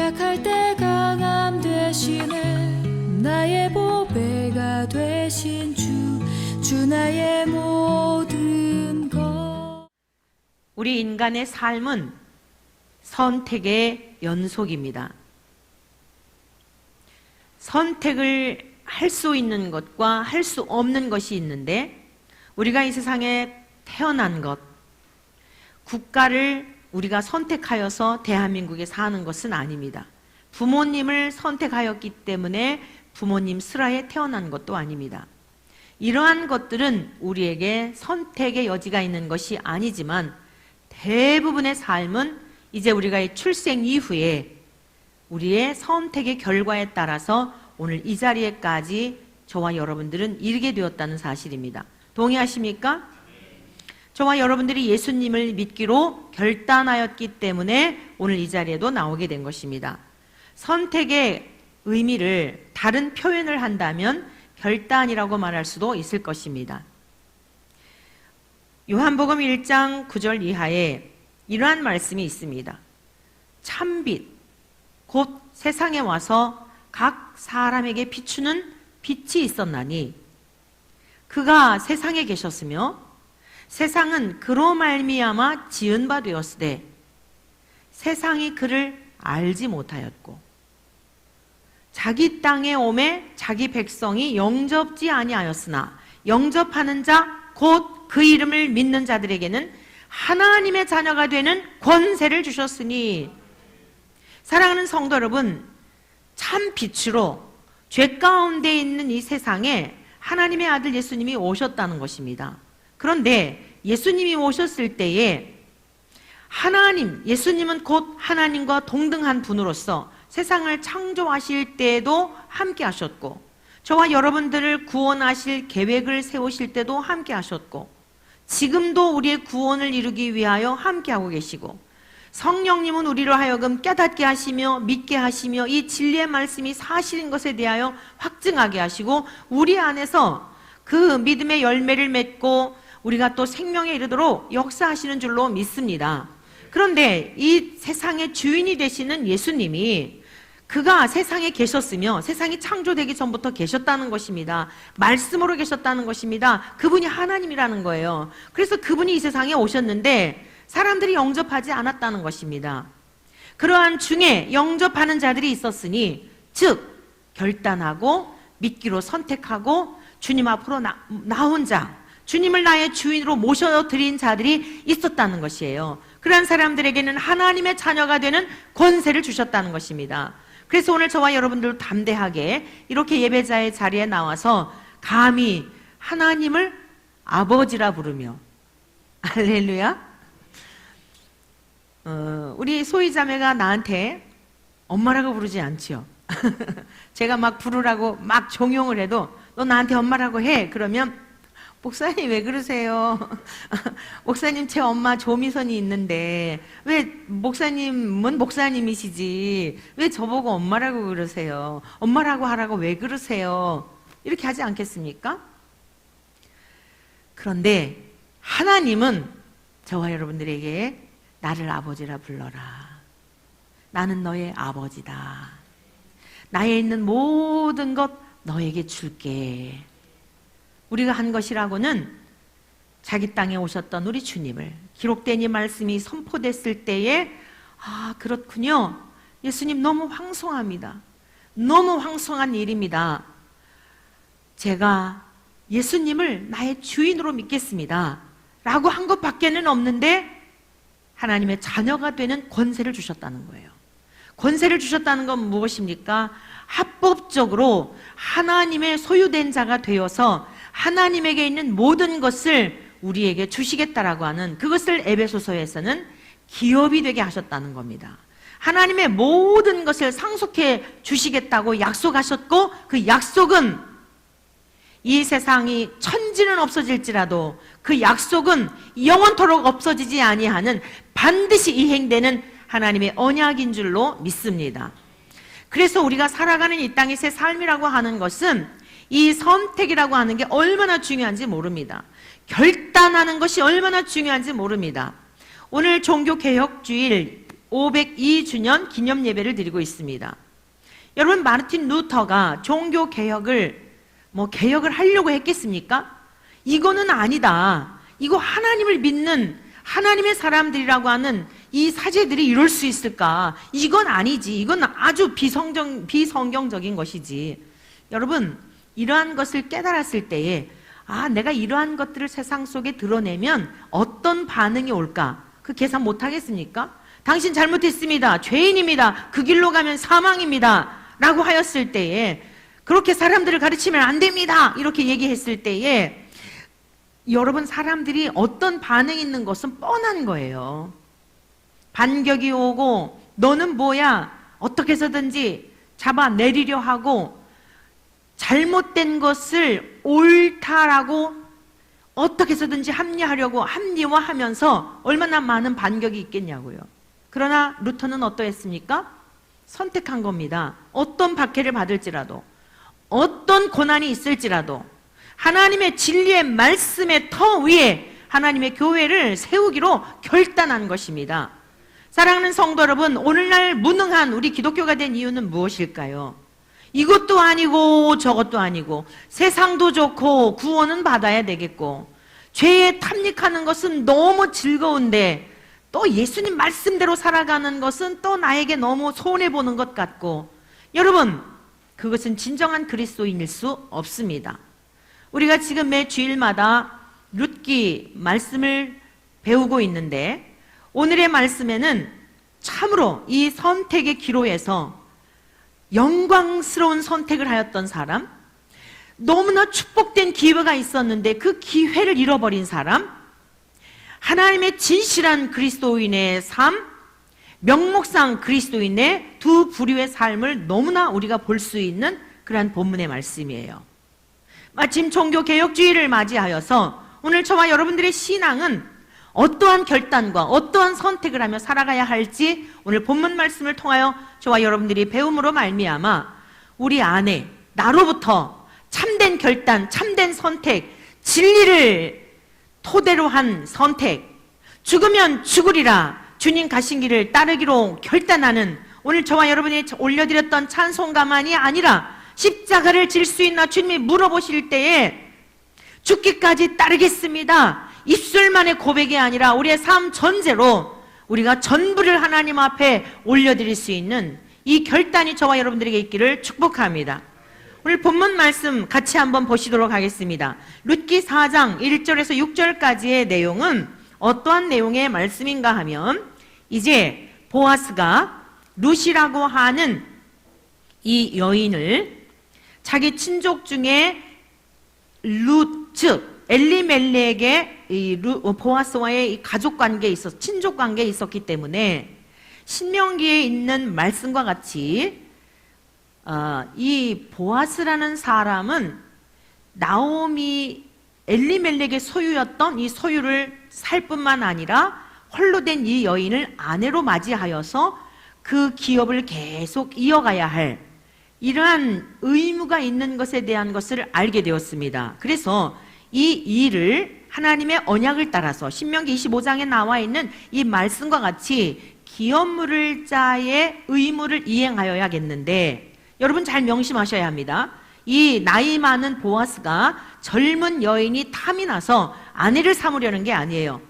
약할 때 강함 되시네. 나의 보배가 되신 주 나의 모든 것. 우리 인간의 삶은 선택의 연속입니다. 선택을 할 수 있는 것과 할 수 없는 것이 있는데, 우리가 이 세상에 태어난 것, 국가를 우리가 선택하여서 대한민국에 사는 것은 아닙니다. 부모님을 선택하였기 때문에 부모님 슬하에 태어난 것도 아닙니다. 이러한 것들은 우리에게 선택의 여지가 있는 것이 아니지만, 대부분의 삶은 이제 우리가 이 출생 이후에 우리의 선택의 결과에 따라서 오늘 이 자리에까지 저와 여러분들은 이르게 되었다는 사실입니다. 동의하십니까? 저와 여러분들이 예수님을 믿기로 결단하였기 때문에 오늘 이 자리에도 나오게 된 것입니다. 선택의 의미를 다른 표현을 한다면 결단이라고 말할 수도 있을 것입니다. 요한복음 1장 9절 이하에 이러한 말씀이 있습니다. 참빛, 곧 세상에 와서 각 사람에게 비추는 빛이 있었나니 그가 세상에 계셨으며 세상은 그로 말미암아 지은 바 되었으되 세상이 그를 알지 못하였고 자기 땅에 오매 자기 백성이 영접지 아니하였으나 영접하는 자 곧 그 이름을 믿는 자들에게는 하나님의 자녀가 되는 권세를 주셨으니. 사랑하는 성도 여러분, 참 빛으로 죄 가운데 있는 이 세상에 하나님의 아들 예수님이 오셨다는 것입니다. 그런데 예수님이 오셨을 때에 예수님은 곧 하나님과 동등한 분으로서 세상을 창조하실 때에도 함께 하셨고, 저와 여러분들을 구원하실 계획을 세우실 때도 함께 하셨고, 지금도 우리의 구원을 이루기 위하여 함께하고 계시고, 성령님은 우리로 하여금 깨닫게 하시며 믿게 하시며 이 진리의 말씀이 사실인 것에 대하여 확증하게 하시고 우리 안에서 그 믿음의 열매를 맺고 우리가 또 생명에 이르도록 역사하시는 줄로 믿습니다. 그런데 이 세상의 주인이 되시는 예수님이 그가 세상에 계셨으며 세상이 창조되기 전부터 계셨다는 것입니다. 말씀으로 계셨다는 것입니다. 그분이 하나님이라는 거예요. 그래서 그분이 이 세상에 오셨는데 사람들이 영접하지 않았다는 것입니다. 그러한 중에 영접하는 자들이 있었으니, 즉 결단하고 믿기로 선택하고 주님 앞으로 나온 자, 주님을 나의 주인으로 모셔드린 자들이 있었다는 것이에요. 그러한 사람들에게는 하나님의 자녀가 되는 권세를 주셨다는 것입니다. 그래서 오늘 저와 여러분들 담대하게 이렇게 예배자의 자리에 나와서 감히 하나님을 아버지라 부르며, 할렐루야, 우리 소희자매가 나한테 엄마라고 부르지 않지요. 제가 막 부르라고 막 종용을 해도 너 나한테 엄마라고 해. 그러면 목사님 왜 그러세요? 목사님 제 엄마 조미선이 있는데 왜 목사님은 목사님이시지 왜 저보고 엄마라고 그러세요? 엄마라고 하라고 왜 그러세요? 이렇게 하지 않겠습니까? 그런데 하나님은 저와 여러분들에게 나를 아버지라 불러라. 나는 너의 아버지다. 나에 있는 모든 것 너에게 줄게. 우리가 한 것이라고는 자기 땅에 오셨던 우리 주님을 기록된 이 말씀이 선포됐을 때에 그렇군요. 예수님 너무 황송합니다. 너무 황송한 일입니다. 제가 예수님을 나의 주인으로 믿겠습니다. 라고 한 것밖에는 없는데 하나님의 자녀가 되는 권세를 주셨다는 거예요. 권세를 주셨다는 건 무엇입니까? 합법적으로 하나님의 소유된 자가 되어서 하나님에게 있는 모든 것을 우리에게 주시겠다라고 하는, 그것을 에베소서에서는 기업이 되게 하셨다는 겁니다. 하나님의 모든 것을 상속해 주시겠다고 약속하셨고, 그 약속은 이 세상이 천지는 없어질지라도 그 약속은 영원토록 없어지지 아니하는 반드시 이행되는 하나님의 언약인 줄로 믿습니다. 그래서 우리가 살아가는 이 땅의 새 삶이라고 하는 것은 이 선택이라고 하는 게 얼마나 중요한지 모릅니다. 결단하는 것이 얼마나 중요한지 모릅니다. 오늘 종교개혁주일 502주년 기념 예배를 드리고 있습니다. 여러분, 마르틴 루터가 종교 개혁을 개혁을 하려고 했겠습니까? 이거는 아니다. 이거 하나님을 믿는 하나님의 사람들이라고 하는 이 사제들이 이럴 수 있을까? 이건 아니지. 이건 아주 비성경적인 것이지. 여러분, 이러한 것을 깨달았을 때에 내가 이러한 것들을 세상 속에 드러내면 어떤 반응이 올까? 그 계산 못 하겠습니까? 당신 잘못했습니다. 죄인입니다. 그 길로 가면 사망입니다. 라고 하였을 때에, 그렇게 사람들을 가르치면 안 됩니다. 이렇게 얘기했을 때에, 여러분, 사람들이 어떤 반응이 있는 것은 뻔한 거예요. 반격이 오고 너는 뭐야? 어떻게 해서든지 잡아내리려 하고 잘못된 것을 옳다라고 어떻게 해서든지 합리화하면서 얼마나 많은 반격이 있겠냐고요. 그러나 루터는 어떠했습니까? 선택한 겁니다. 어떤 박해를 받을지라도, 어떤 고난이 있을지라도 하나님의 진리의 말씀의 터 위에 하나님의 교회를 세우기로 결단한 것입니다. 사랑하는 성도 여러분, 오늘날 무능한 우리 기독교가 된 이유는 무엇일까요? 이것도 아니고 저것도 아니고, 세상도 좋고 구원은 받아야 되겠고, 죄에 탐닉하는 것은 너무 즐거운데 또 예수님 말씀대로 살아가는 것은 또 나에게 너무 손해보는 것 같고, 여러분, 그것은 진정한 그리스도인일 수 없습니다. 우리가 지금 매 주일마다 룻기 말씀을 배우고 있는데, 오늘의 말씀에는 참으로 이 선택의 기로에서 영광스러운 선택을 하였던 사람, 너무나 축복된 기회가 있었는데 그 기회를 잃어버린 사람, 하나님의 진실한 그리스도인의 삶, 명목상 그리스도인의 두 부류의 삶을 너무나 우리가 볼 수 있는 그러한 본문의 말씀이에요. 마침 종교개혁주의를 맞이하여서 오늘 저와 여러분들의 신앙은 어떠한 결단과 어떠한 선택을 하며 살아가야 할지 오늘 본문 말씀을 통하여 저와 여러분들이 배움으로 말미암아 우리 안에 나로부터 참된 결단, 참된 선택, 진리를 토대로 한 선택, 죽으면 죽으리라 주님 가신 길을 따르기로 결단하는, 오늘 저와 여러분이 올려드렸던 찬송가만이 아니라 십자가를 질 수 있나 주님이 물어보실 때에 죽기까지 따르겠습니다, 입술만의 고백이 아니라 우리의 삶 전제로 우리가 전부를 하나님 앞에 올려드릴 수 있는 이 결단이 저와 여러분들에게 있기를 축복합니다. 오늘 본문 말씀 같이 한번 보시도록 하겠습니다. 룻기 4장 1절에서 6절까지의 내용은 어떠한 내용의 말씀인가 하면, 이제 보아스가 룻이라고 하는 이 여인을 자기 친족 중에 룻, 즉 엘리멜렉의 보아스와의 가족 관계에 있어서 친족 관계에 있었기 때문에 신명기에 있는 말씀과 같이 이 보아스라는 사람은 나오미 엘리멜렉의 소유였던 이 소유를 살 뿐만 아니라 홀로 된 이 여인을 아내로 맞이하여서 그 기업을 계속 이어가야 할 이러한 의무가 있는 것에 대한 것을 알게 되었습니다. 그래서 이 일을 하나님의 언약을 따라서 신명기 25장에 나와 있는 이 말씀과 같이 기업 물을 자의 의무를 이행하여야겠는데, 여러분 잘 명심하셔야 합니다. 이 나이 많은 보아스가 젊은 여인이 탐이 나서 아내를 삼으려는 게 아니에요.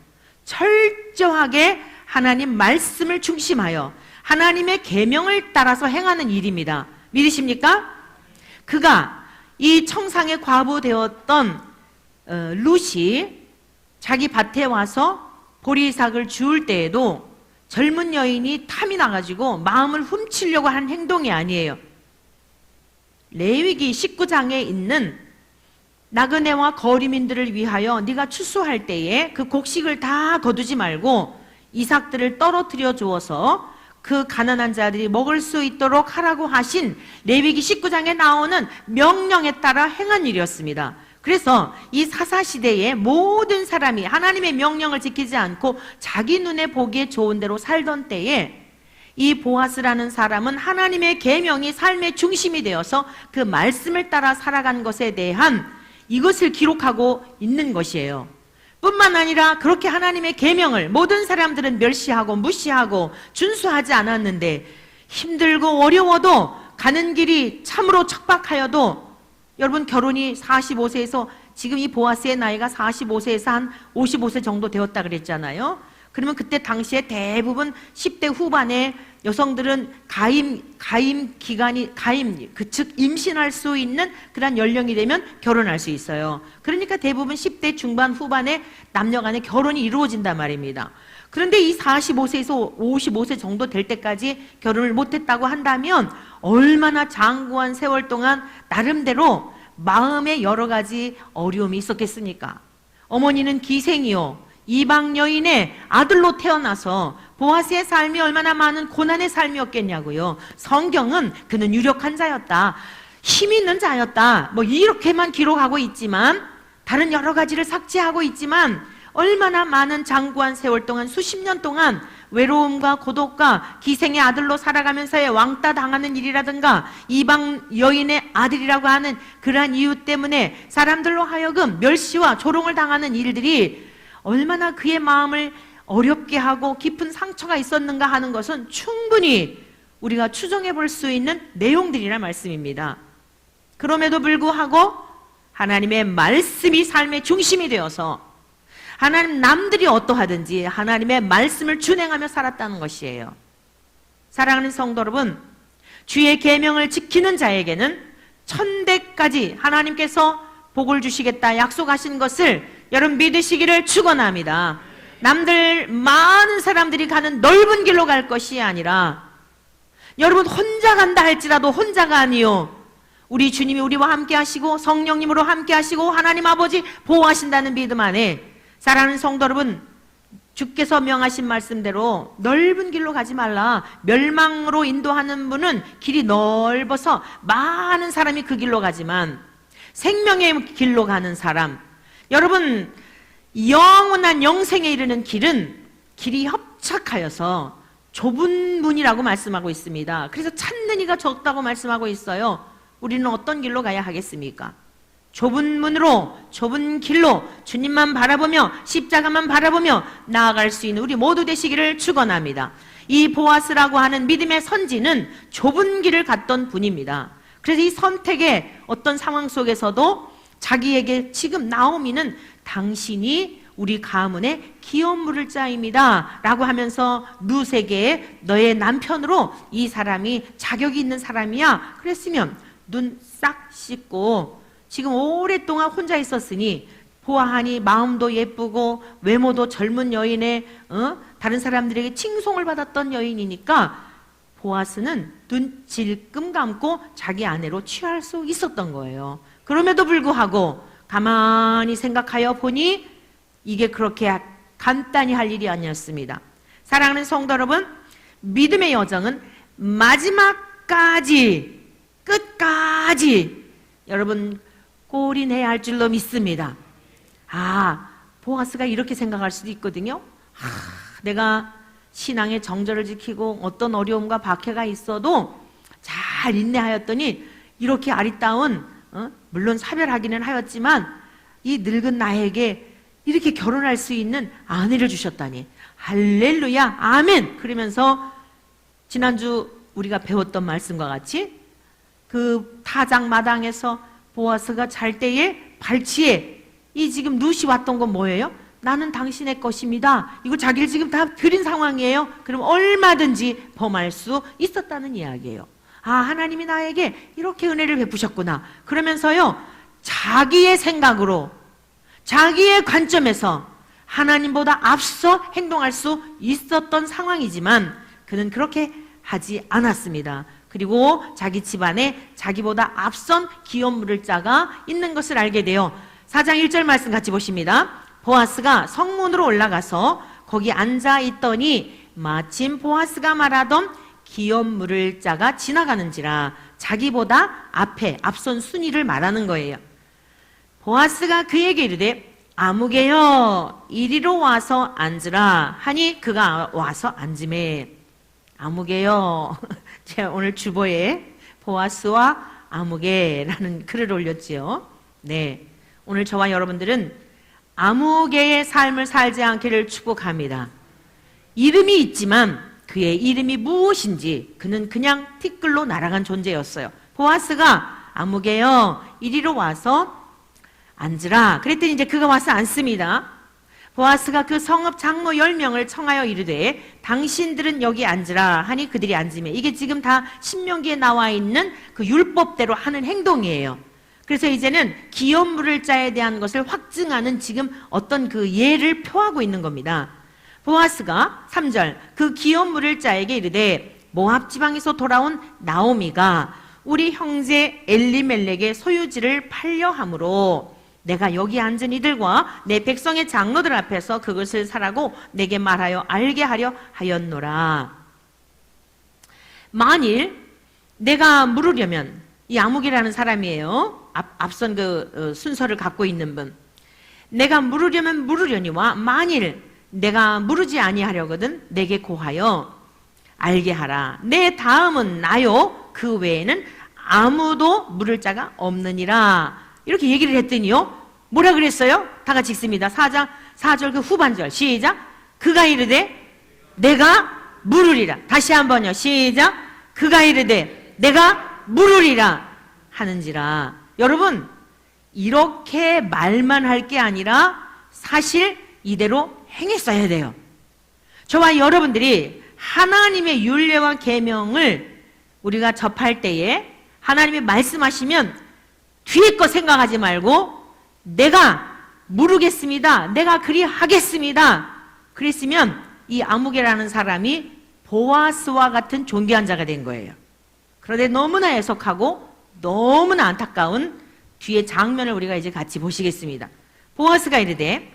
철저하게 하나님 말씀을 중심하여 하나님의 계명을 따라서 행하는 일입니다. 믿으십니까? 그가 이 청상의 과부 되었던 룻이 자기 밭에 와서 보리삭을 주울 때에도 젊은 여인이 탐이 나가지고 마음을 훔치려고 한 행동이 아니에요. 레위기 19장에 있는 나그네와 거리민들을 위하여 네가 추수할 때에 그 곡식을 다 거두지 말고 이삭들을 떨어뜨려 주어서 그 가난한 자들이 먹을 수 있도록 하라고 하신 레위기 19장에 나오는 명령에 따라 행한 일이었습니다. 그래서 이 사사시대에 모든 사람이 하나님의 명령을 지키지 않고 자기 눈에 보기에 좋은 대로 살던 때에 이 보아스라는 사람은 하나님의 계명이 삶의 중심이 되어서 그 말씀을 따라 살아간 것에 대한 이것을 기록하고 있는 것이에요. 뿐만 아니라 그렇게 하나님의 계명을 모든 사람들은 멸시하고 무시하고 준수하지 않았는데, 힘들고 어려워도 가는 길이 참으로 척박하여도, 여러분 결혼이 45세에서 지금 이 보아스의 나이가 45세에서 한 55세 정도 되었다 그랬잖아요. 그러면 그때 당시에 대부분 10대 후반에 여성들은 즉 임신할 수 있는 그런 연령이 되면 결혼할 수 있어요. 그러니까 대부분 10대 중반 후반에 남녀 간의 결혼이 이루어진단 말입니다. 그런데 이 45세에서 55세 정도 될 때까지 결혼을 못했다고 한다면 얼마나 장구한 세월 동안 나름대로 마음에 여러 가지 어려움이 있었겠습니까? 어머니는 기생이요, 이방 여인의 아들로 태어나서 보아스의 삶이 얼마나 많은 고난의 삶이었겠냐고요. 성경은 그는 유력한 자였다, 힘 있는 자였다, 뭐 이렇게만 기록하고 있지만, 다른 여러 가지를 삭제하고 있지만, 얼마나 많은 장구한 세월 동안, 수십 년 동안 외로움과 고독과 기생의 아들로 살아가면서의 왕따 당하는 일이라든가 이방 여인의 아들이라고 하는 그러한 이유 때문에 사람들로 하여금 멸시와 조롱을 당하는 일들이 얼마나 그의 마음을 어렵게 하고 깊은 상처가 있었는가 하는 것은 충분히 우리가 추정해 볼 수 있는 내용들이란 말씀입니다. 그럼에도 불구하고 하나님의 말씀이 삶의 중심이 되어서 하나님, 남들이 어떠하든지 하나님의 말씀을 준행하며 살았다는 것이에요. 사랑하는 성도 여러분, 주의 계명을 지키는 자에게는 천대까지 하나님께서 복을 주시겠다 약속하신 것을 여러분 믿으시기를 축원합니다. 남들 많은 사람들이 가는 넓은 길로 갈 것이 아니라, 여러분 혼자 간다 할지라도 혼자가 아니요, 우리 주님이 우리와 함께 하시고 성령님으로 함께 하시고 하나님 아버지 보호하신다는 믿음 안에, 사랑하는 성도 여러분, 주께서 명하신 말씀대로 넓은 길로 가지 말라. 멸망으로 인도하는 분은 길이 넓어서 많은 사람이 그 길로 가지만 생명의 길로 가는 사람, 여러분 영원한 영생에 이르는 길이 협착하여서 좁은 문이라고 말씀하고 있습니다. 그래서 찾는 이가 적다고 말씀하고 있어요. 우리는 어떤 길로 가야 하겠습니까? 좁은 문으로, 좁은 길로 주님만 바라보며 십자가만 바라보며 나아갈 수 있는 우리 모두 되시기를 축원합니다. 이 보아스라고 하는 믿음의 선지는 좁은 길을 갔던 분입니다. 그래서 이 선택의 어떤 상황 속에서도 자기에게 지금 나오미는 당신이 우리 가문의 기업 물을 자입니다 라고 하면서 룻에게 너의 남편으로 이 사람이 자격이 있는 사람이야 그랬으면 눈 싹 씻고, 지금 오랫동안 혼자 있었으니 보아하니 마음도 예쁘고 외모도 젊은 여인의 다른 사람들에게 칭송을 받았던 여인이니까 보아스는 눈 질끔 감고 자기 아내로 취할 수 있었던 거예요. 그럼에도 불구하고 가만히 생각하여 보니 이게 그렇게 간단히 할 일이 아니었습니다. 사랑하는 성도 여러분, 믿음의 여정은 마지막까지, 끝까지 여러분 골인해야 할 줄로 믿습니다. 보아스가 이렇게 생각할 수도 있거든요. 내가 신앙의 정절을 지키고 어떤 어려움과 박해가 있어도 잘 인내하였더니 이렇게 아리따운, 물론 사별하기는 하였지만 이 늙은 나에게 이렇게 결혼할 수 있는 아내를 주셨다니 할렐루야 아멘. 그러면서 지난주 우리가 배웠던 말씀과 같이 그 타작 마당에서 보아스가 잘 때에 발치에 이 지금 룻이 왔던 건 뭐예요? 나는 당신의 것입니다. 이거 자기를 지금 다 드린 상황이에요. 그럼 얼마든지 범할 수 있었다는 이야기예요. 하나님이 나에게 이렇게 은혜를 베푸셨구나. 그러면서요, 자기의 생각으로, 자기의 관점에서 하나님보다 앞서 행동할 수 있었던 상황이지만 그는 그렇게 하지 않았습니다. 그리고 자기 집안에 자기보다 앞선 기업 물을 자가 있는 것을 알게 되어 4장 1절 말씀 같이 보십니다. 보아스가 성문으로 올라가서 거기 앉아 있더니 마침 보아스가 말하던 기업 물을 자가 지나가는지라. 자기보다 앞에 앞선 순위를 말하는 거예요. 보아스가 그에게 이르되 아무개여 이리로 와서 앉으라 하니 그가 와서 앉으매. 아무개요. 제가 오늘 주보에 보아스와 아무개라는 글을 올렸지요. 네, 오늘 저와 여러분들은 아무개의 삶을 살지 않기를 축복합니다. 이름이 있지만 그의 이름이 무엇인지 그는 그냥 티끌로 날아간 존재였어요. 보아스가 아무개여 이리로 와서 앉으라 그랬더니 이제 그가 와서 앉습니다. 보아스가 그 성읍 장로 10명을 청하여 이르되 당신들은 여기 앉으라 하니 그들이 앉으며, 이게 지금 다 신명기에 나와 있는 그 율법대로 하는 행동이에요. 그래서 이제는 기업 물을 자에 대한 것을 확증하는 지금 어떤 그 예를 표하고 있는 겁니다. 보아스가 3절 그 기업 물을 자에게 이르되 모압 지방에서 돌아온 나오미가 우리 형제 엘리멜렉의 소유지를 팔려 함으로 내가 여기 앉은 이들과 내 백성의 장로들 앞에서 그것을 사라고 내게 말하여 알게 하려 하였노라. 만일 내가 물으려면, 이 아무개라는 사람이에요. 앞선 그 순서를 갖고 있는 분. 내가 물으려면 물으려니와 만일 내가 물으지 아니하려거든 내게 고하여 알게 하라. 내 다음은 나요 그 외에는 아무도 물을 자가 없느니라. 이렇게 얘기를 했더니요, 뭐라 그랬어요? 다 같이 읽습니다. 4절 그 후반절 시작. 그가 이르되 내가 물으리라. 다시 한번요. 시작. 그가 이르되 내가 물으리라 하는지라. 여러분, 이렇게 말만 할 게 아니라 사실 이대로 행했어야 돼요. 저와 여러분들이 하나님의 율례와 계명을 우리가 접할 때에 하나님이 말씀하시면 뒤에 거 생각하지 말고 내가 물으겠습니다. 내가 그리하겠습니다. 그랬으면 이 아무개라는 사람이 보아스와 같은 존귀한 자가 된 거예요. 그런데 너무나 애석하고 너무나 안타까운 뒤에 장면을 우리가 이제 같이 보시겠습니다. 보아스가 이르되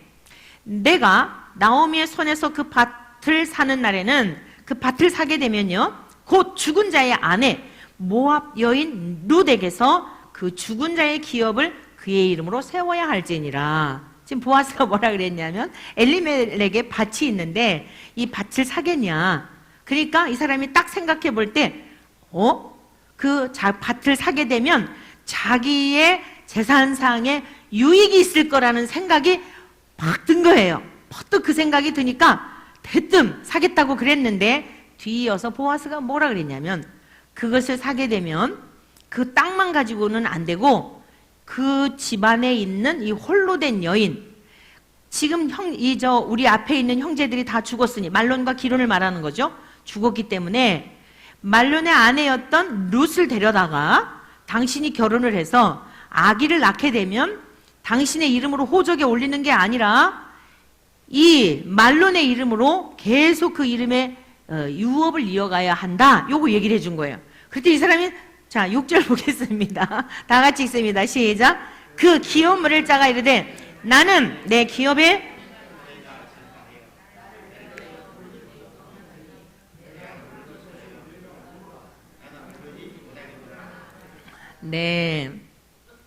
내가 나오미의 손에서 그 밭을 사는 날에는, 그 밭을 사게 되면요 곧 죽은 자의 아내 모압 여인 룻에게서 그 죽은 자의 기업을 그의 이름으로 세워야 할지니라. 지금 보아스가 뭐라 그랬냐면 엘리멜렉에 밭이 있는데 이 밭을 사겠냐. 그러니까 이 사람이 딱 생각해 볼 때 그 밭을 사게 되면 자기의 재산상에 유익이 있을 거라는 생각이 막 든 거예요. 퍼뜩 그 생각이 드니까 대뜸 사겠다고 그랬는데 뒤이어서 보아스가 뭐라 그랬냐면 그것을 사게 되면 그 땅만 가지고는 안 되고 그 집안에 있는 이 홀로 된 여인, 지금 우리 앞에 있는 형제들이 다 죽었으니, 말론과 기론을 말하는 거죠. 죽었기 때문에 말론의 아내였던 룻을 데려다가 당신이 결혼을 해서 아기를 낳게 되면 당신의 이름으로 호적에 올리는 게 아니라 이 말론의 이름으로 계속 그 이름의 유업을 이어가야 한다. 요거 얘기를 해준 거예요. 그때 이 사람이, 자 6절 보겠습니다. 다 같이 읽습니다. 시작. 그 기업 물을 자가 이르되 나는 내 기업에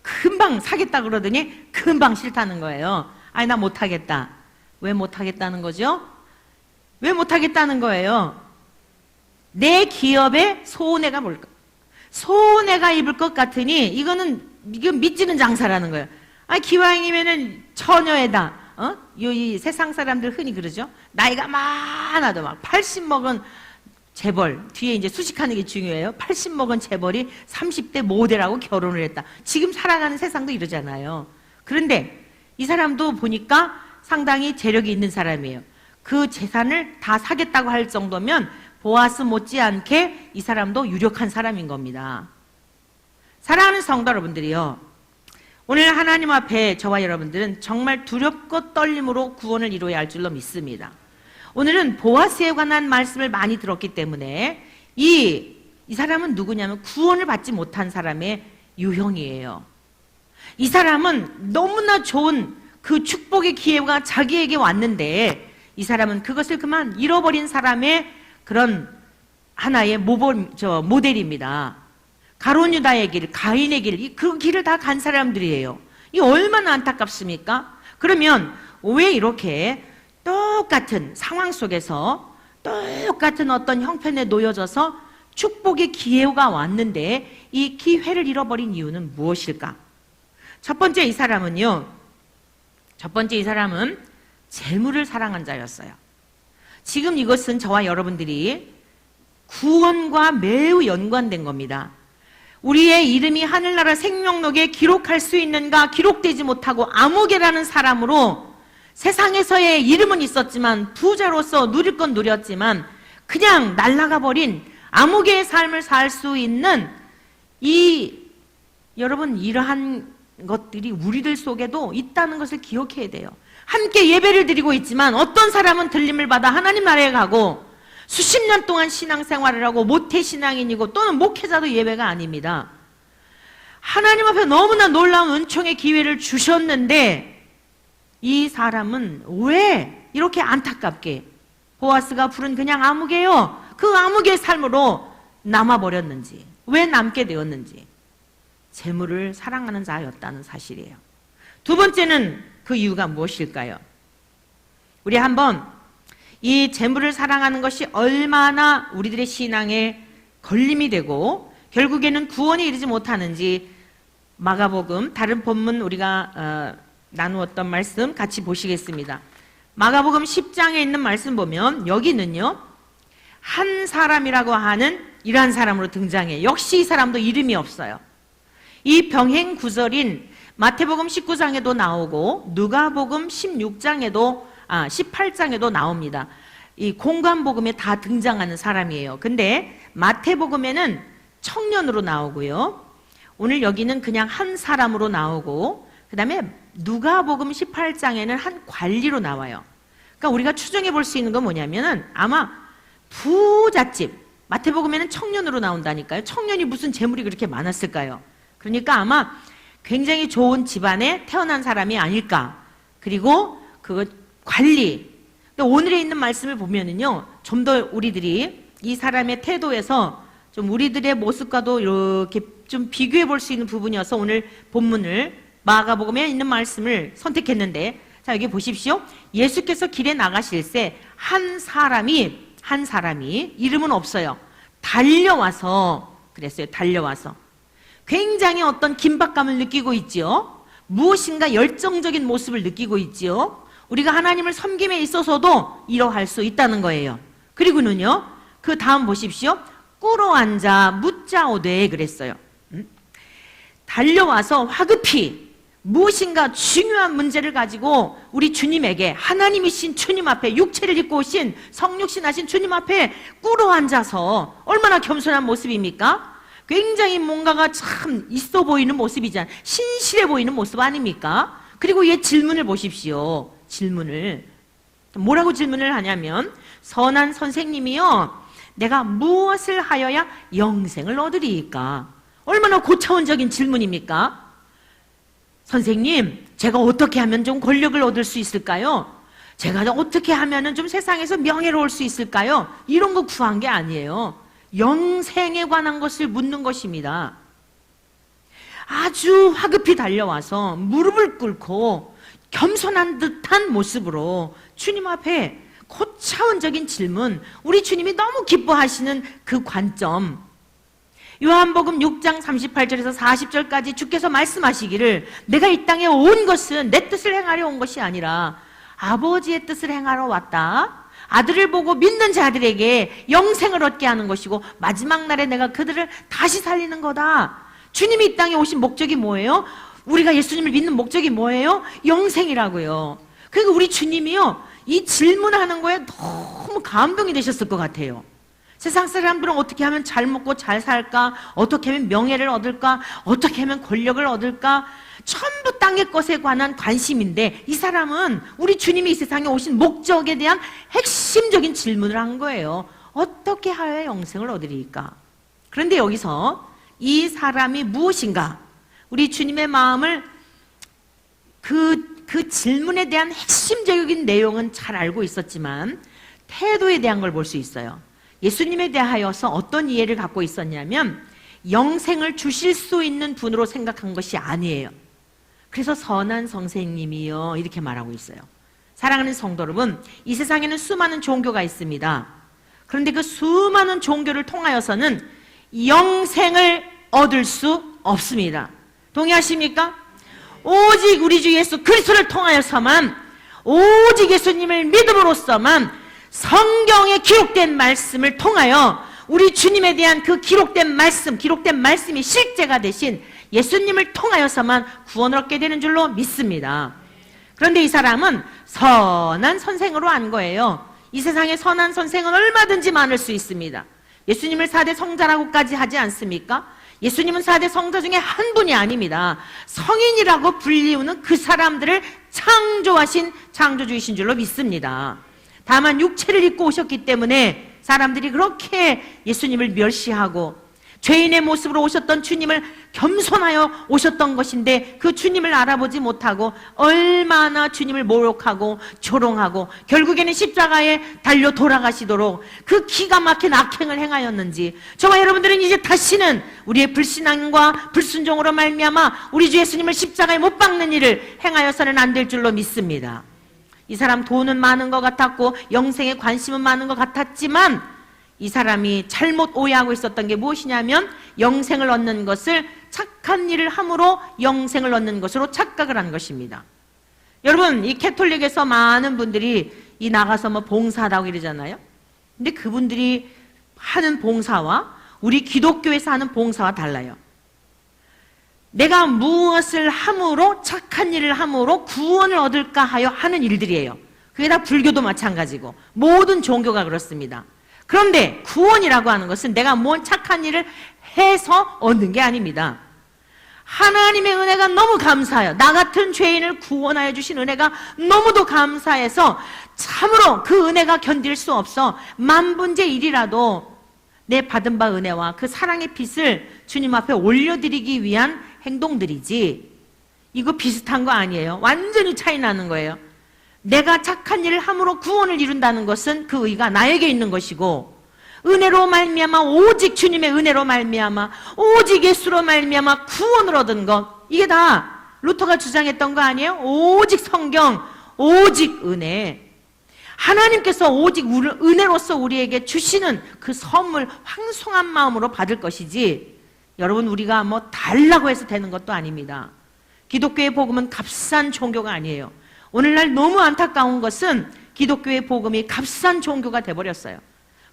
금방 사겠다 그러더니 금방 싫다는 거예요. 아니 나 못하겠다. 왜 못하겠다는 거죠? 왜 못하겠다는 거예요? 내 기업에 소원해가 뭘까? 소원해가 입을 것 같으니 이건 믿지는 장사라는 거예요. 아니 기왕이면은 처녀에다, 이 세상 사람들 흔히 그러죠. 나이가 많아도 막 80 먹은 재벌, 뒤에 이제 수식하는 게 중요해요. 80 먹은 재벌이 30대 모델하고 결혼을 했다. 지금 살아가는 세상도 이러잖아요. 그런데 이 사람도 보니까 상당히 재력이 있는 사람이에요. 그 재산을 다 사겠다고 할 정도면 보아스 못지않게 이 사람도 유력한 사람인 겁니다. 사랑하는 성도 여러분들이요, 오늘 하나님 앞에 저와 여러분들은 정말 두렵고 떨림으로 구원을 이루어야 할 줄로 믿습니다. 오늘은 보아스에 관한 말씀을 많이 들었기 때문에 이 사람은 누구냐면 구원을 받지 못한 사람의 유형이에요. 이 사람은 너무나 좋은 그 축복의 기회가 자기에게 왔는데 이 사람은 그것을 그만 잃어버린 사람의 그런 하나의 모델입니다. 가룟 유다의 길, 가인의 길, 그 길을 다 간 사람들이에요. 이 얼마나 안타깝습니까? 그러면 왜 이렇게 똑같은 상황 속에서 똑같은 어떤 형편에 놓여져서 축복의 기회가 왔는데 이 기회를 잃어버린 이유는 무엇일까? 첫 번째, 이 사람은요, 첫 번째 이 사람은 재물을 사랑한 자였어요. 지금 이것은 저와 여러분들이 구원과 매우 연관된 겁니다. 우리의 이름이 하늘나라 생명록에 기록할 수 있는가 기록되지 못하고 아무개라는 사람으로 세상에서의 이름은 있었지만 부자로서 누릴 건 누렸지만 그냥 날아가 버린 아무개의 삶을 살 수 있는 여러분 이러한 것들이 우리들 속에도 있다는 것을 기억해야 돼요. 함께 예배를 드리고 있지만 어떤 사람은 들림을 받아 하나님 나라에 가고 수십 년 동안 신앙생활을 하고 모태신앙인이고 또는 목회자도 예배가 아닙니다. 하나님 앞에 너무나 놀라운 은총의 기회를 주셨는데 이 사람은 왜 이렇게 안타깝게 보아스가 부른 그냥 아무개요, 그 아무개의 삶으로 남아버렸는지, 왜 남게 되었는지, 재물을 사랑하는 자였다는 사실이에요. 두 번째는 그 이유가 무엇일까요? 우리 한번 이 재물을 사랑하는 것이 얼마나 우리들의 신앙에 걸림이 되고 결국에는 구원에 이르지 못하는지 마가복음 다른 본문 우리가 나누었던 말씀 같이 보시겠습니다. 마가복음 10장에 있는 말씀 보면 여기는요 한 사람이라고 하는 이러한 사람으로 등장해요. 역시 이 사람도 이름이 없어요. 이 병행 구절인 마태복음 19장에도 나오고 누가복음 18장에도 나옵니다. 이 공관복음에 다 등장하는 사람이에요. 근데 마태복음에는 청년으로 나오고요. 오늘 여기는 그냥 한 사람으로 나오고 그 다음에 누가복음 18장에는 한 관리로 나와요. 그러니까 우리가 추정해 볼 수 있는 건 뭐냐면은 아마 부잣집, 마태복음에는 청년으로 나온다니까요. 청년이 무슨 재물이 그렇게 많았을까요? 그러니까 아마 굉장히 좋은 집안에 태어난 사람이 아닐까. 그리고 그 관리. 오늘에 있는 말씀을 보면은요, 좀 더 우리들이 이 사람의 태도에서 좀 우리들의 모습과도 이렇게 좀 비교해 볼 수 있는 부분이어서 오늘 본문을 마가복음에 있는 말씀을 선택했는데, 자, 여기 보십시오. 예수께서 길에 나가실새 한 사람이 이름은 없어요. 달려와서 그랬어요. 달려와서. 굉장히 어떤 긴박감을 느끼고 있지요. 무엇인가 열정적인 모습을 느끼고 있지요. 우리가 하나님을 섬김에 있어서도 이러할 수 있다는 거예요. 그리고는요, 그 다음 보십시오. 꿇어 앉아 묻자오되 그랬어요. 달려와서 화급히 무엇인가 중요한 문제를 가지고 우리 주님에게, 하나님이신 주님 앞에, 육체를 입고 오신 성육신 하신 주님 앞에 꿇어 앉아서, 얼마나 겸손한 모습입니까? 굉장히 뭔가가 참 있어 보이는 모습이잖아요. 신실해 보이는 모습 아닙니까? 그리고 얘 질문을 보십시오. 질문을 뭐라고 질문을 하냐면, 선한 선생님이요, 내가 무엇을 하여야 영생을 얻으리이까? 얼마나 고차원적인 질문입니까? 선생님, 제가 어떻게 하면 좀 권력을 얻을 수 있을까요? 제가 어떻게 하면 좀 세상에서 명예로울 수 있을까요? 이런 거 구한 게 아니에요. 영생에 관한 것을 묻는 것입니다. 아주 화급히 달려와서 무릎을 꿇고 겸손한 듯한 모습으로 주님 앞에 고차원적인 질문, 우리 주님이 너무 기뻐하시는 그 관점. 요한복음 6장 38절에서 40절까지 주께서 말씀하시기를, 내가 이 땅에 온 것은 내 뜻을 행하려 온 것이 아니라 아버지의 뜻을 행하러 왔다. 아들을 보고 믿는 자들에게 영생을 얻게 하는 것이고 마지막 날에 내가 그들을 다시 살리는 거다. 주님이 이 땅에 오신 목적이 뭐예요? 우리가 예수님을 믿는 목적이 뭐예요? 영생이라고요. 그러니까 우리 주님이요, 이 질문하는 거에 너무 감동이 되셨을 것 같아요. 세상 사람들은 어떻게 하면 잘 먹고 잘 살까? 어떻게 하면 명예를 얻을까? 어떻게 하면 권력을 얻을까? 전부 땅의 것에 관한 관심인데, 이 사람은 우리 주님이 이 세상에 오신 목적에 대한 핵심적인 질문을 한 거예요. 어떻게 하여야 영생을 얻으리까? 그런데 여기서 이 사람이 무엇인가? 우리 주님의 마음을 그 질문에 대한 핵심적인 내용은 잘 알고 있었지만 태도에 대한 걸 볼 수 있어요. 예수님에 대하여서 어떤 이해를 갖고 있었냐면 영생을 주실 수 있는 분으로 생각한 것이 아니에요. 그래서 선한 선생님이요, 이렇게 말하고 있어요. 사랑하는 성도 여러분, 이 세상에는 수많은 종교가 있습니다. 그런데 그 수많은 종교를 통하여서는 영생을 얻을 수 없습니다. 동의하십니까? 오직 우리 주 예수 그리스도를 통하여서만, 오직 예수님을 믿음으로써만 성경에 기록된 말씀을 통하여 우리 주님에 대한 그 기록된 말씀이 실제가 되신 예수님을 통하여서만 구원을 얻게 되는 줄로 믿습니다. 그런데 이 사람은 선한 선생으로 안 거예요. 이 세상에 선한 선생은 얼마든지 많을 수 있습니다. 예수님을 4대 성자라고까지 하지 않습니까? 예수님은 4대 성자 중에 한 분이 아닙니다. 성인이라고 불리우는 그 사람들을 창조하신 창조주이신 줄로 믿습니다. 다만 육체를 입고 오셨기 때문에 사람들이 그렇게 예수님을 멸시하고, 죄인의 모습으로 오셨던 주님을 겸손하여 오셨던 것인데 그 주님을 알아보지 못하고 얼마나 주님을 모욕하고 조롱하고 결국에는 십자가에 달려 돌아가시도록 그 기가 막힌 악행을 행하였는지, 저와 여러분들은 이제 다시는 우리의 불신앙과 불순종으로 말미암아 우리 주 예수님을 십자가에 못 박는 일을 행하여서는 안 될 줄로 믿습니다. 이 사람 돈은 많은 것 같았고 영생에 관심은 많은 것 같았지만 이 사람이 잘못 오해하고 있었던 게 무엇이냐면, 영생을 얻는 것을 착한 일을 함으로 영생을 얻는 것으로 착각을 한 것입니다. 여러분, 이 캐톨릭에서 많은 분들이 이 나가서 뭐 봉사하다고 이러잖아요. 근데 그분들이 하는 봉사와 우리 기독교에서 하는 봉사와 달라요. 내가 무엇을 함으로, 착한 일을 함으로 구원을 얻을까 하여 하는 일들이에요. 그게 다 불교도 마찬가지고 모든 종교가 그렇습니다. 그런데 구원이라고 하는 것은 내가 뭔 착한 일을 해서 얻는 게 아닙니다. 하나님의 은혜가 너무 감사해요. 나 같은 죄인을 구원하여 주신 은혜가 너무도 감사해서 참으로 그 은혜가 견딜 수 없어 만분의 1이라도 내 받은 바 은혜와 그 사랑의 빛을 주님 앞에 올려드리기 위한 행동들이지, 이거 비슷한 거 아니에요. 완전히 차이 나는 거예요. 내가 착한 일을 함으로 구원을 이룬다는 것은 그 의가 나에게 있는 것이고, 은혜로 말미암아, 오직 주님의 은혜로 말미암아, 오직 예수로 말미암아 구원을 얻은 것, 이게 다 루터가 주장했던 거 아니에요? 오직 성경, 오직 은혜. 하나님께서 오직 은혜로서 우리에게 주시는 그 선물, 황송한 마음으로 받을 것이지, 여러분 우리가 뭐 달라고 해서 되는 것도 아닙니다. 기독교의 복음은 값싼 종교가 아니에요. 오늘날 너무 안타까운 것은 기독교의 복음이 값싼 종교가 돼버렸어요.